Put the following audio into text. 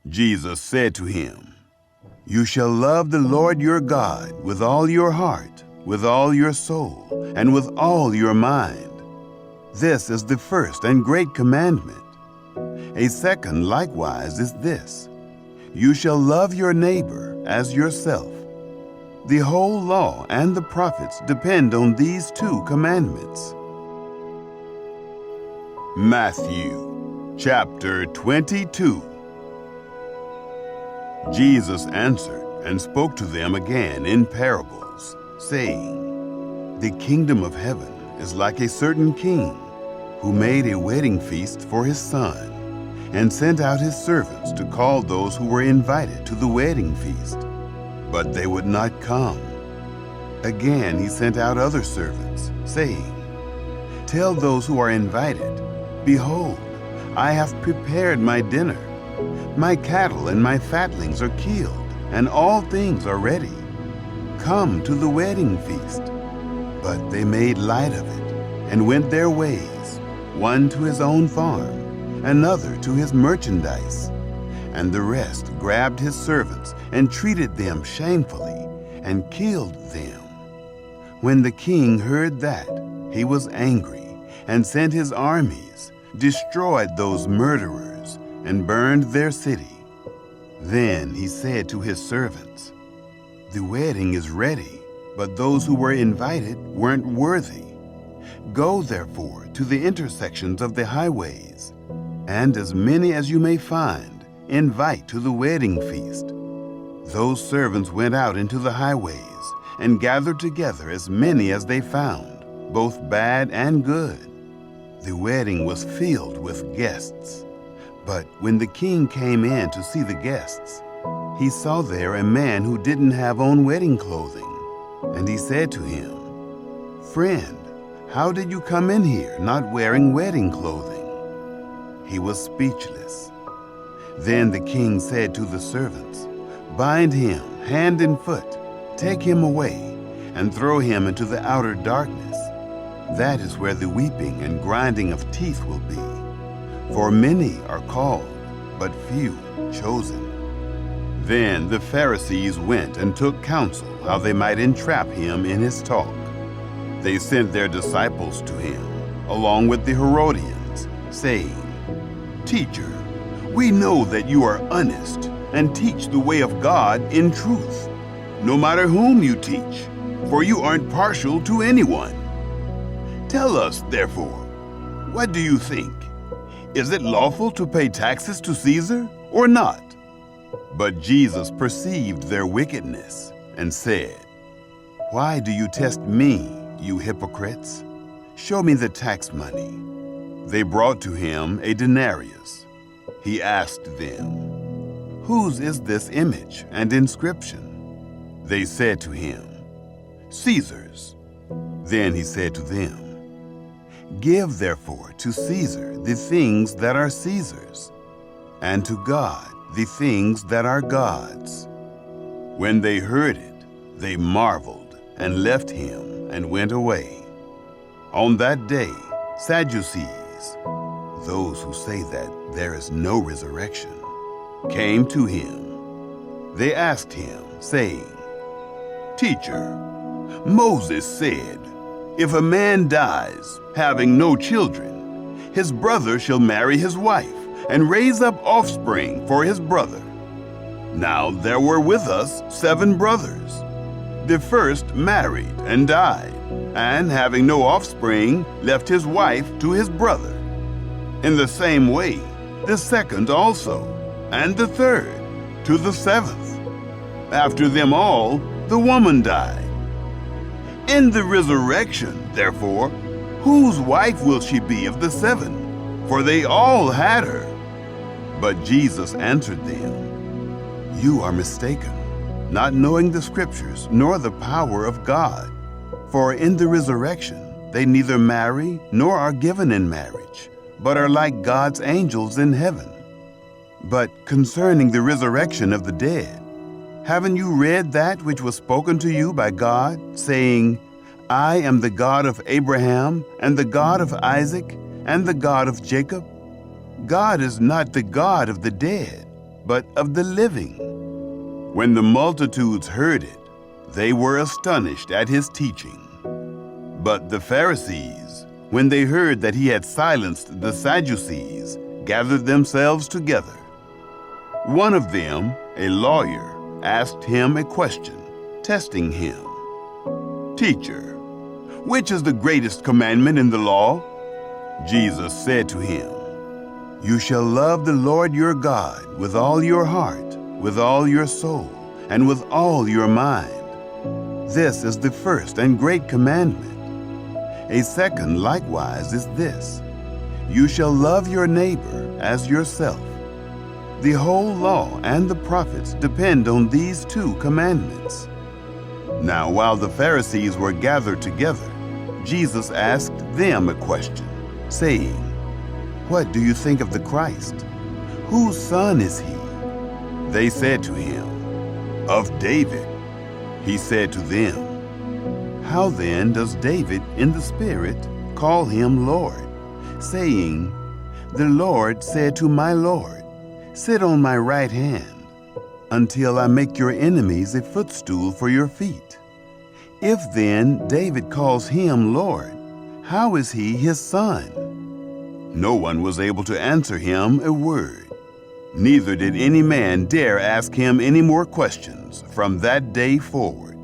Jesus said to him, "You shall love the Lord your God with all your heart, with all your soul, and with all your mind. This is the first and great commandment. A second likewise is this: you shall love your neighbor as yourself. The whole law and the prophets depend on these two commandments." Matthew chapter 22. Jesus answered and spoke to them again in parables, saying, "The kingdom of heaven is like a certain king who made a wedding feast for his son, and sent out his servants to call those who were invited to the wedding feast. But they would not come. Again he sent out other servants, saying, 'Tell those who are invited, behold, I have prepared my dinner. My cattle and my fatlings are killed, and all things are ready. Come to the wedding feast.' But they made light of it, and went their ways, one to his own farm, another to his merchandise. And the rest grabbed his servants and treated them shamefully, and killed them. When the king heard that, he was angry, and sent his armies, destroyed those murderers, and burned their city. Then he said to his servants, 'The wedding is ready, but those who were invited weren't worthy. Go therefore to the intersections of the highways, and as many as you may find, invite to the wedding feast.' Those servants went out into the highways and gathered together as many as they found, both bad and good. The wedding was filled with guests. But when the king came in to see the guests, he saw there a man who didn't have on wedding clothing. And he said to him, 'Friend, how did you come in here not wearing wedding clothing?' He was speechless. Then the king said to the servants, 'Bind him hand and foot, take him away, and throw him into the outer darkness. That is where the weeping and grinding of teeth will be. For many are called, but few chosen.' Then the Pharisees went and took counsel how they might entrap him in his talk. They sent their disciples to him, along with the Herodians, saying, 'Teacher, we know that you are honest and teach the way of God in truth, no matter whom you teach, for you aren't partial to anyone. Tell us, therefore, what do you think? Is it lawful to pay taxes to Caesar or not?' But Jesus perceived their wickedness and said, 'Why do you test me, you hypocrites? Show me the tax money.' They brought to him a denarius. He asked them, 'Whose is this image and inscription?' They said to him, 'Caesar's.' Then he said to them, 'Give therefore to Caesar the things that are Caesar's, and to God the things that are God's.' When they heard it, they marveled and left him and went away. On that day, Sadducees, those who say that there is no resurrection, came to him. They asked him, saying, 'Teacher, Moses said, if a man dies, having no children, his brother shall marry his wife and raise up offspring for his brother. Now there were with us 7 brothers. The first married and died, and having no offspring, left his wife to his brother. In the same way, the second also, and the third, to the 7th. After them all, the woman died. In the resurrection, therefore, whose wife will she be of the 7? For they all had her.' But Jesus answered them, 'You are mistaken, not knowing the Scriptures nor the power of God. For in the resurrection they neither marry nor are given in marriage, but are like God's angels in heaven. But concerning the resurrection of the dead, haven't you read that which was spoken to you by God, saying, I am the God of Abraham, and the God of Isaac, and the God of Jacob? God is not the God of the dead, but of the living. When the multitudes heard it, they were astonished at his teaching. But the Pharisees, when they heard that he had silenced the Sadducees, gathered themselves together. One of them, a lawyer, asked him a question, testing him. "Teacher, which is the greatest commandment in the law?" Jesus said to him, "You shall love the Lord your God with all your heart, with all your soul, and with all your mind. This is the first and great commandment. A second likewise is this: you shall love your neighbor as yourself. The whole law and the prophets depend on these two commandments." Now, while the Pharisees were gathered together, Jesus asked them a question, saying, "What do you think of the Christ? Whose son is he?" They said to him, "Of David." He said to them, "How then does David in the Spirit call him Lord, saying, 'The Lord said to my Lord, sit on my right hand, until I make your enemies a footstool for your feet'? If then David calls him Lord, how is he his son?" No one was able to answer him a word. Neither did any man dare ask him any more questions from that day forward.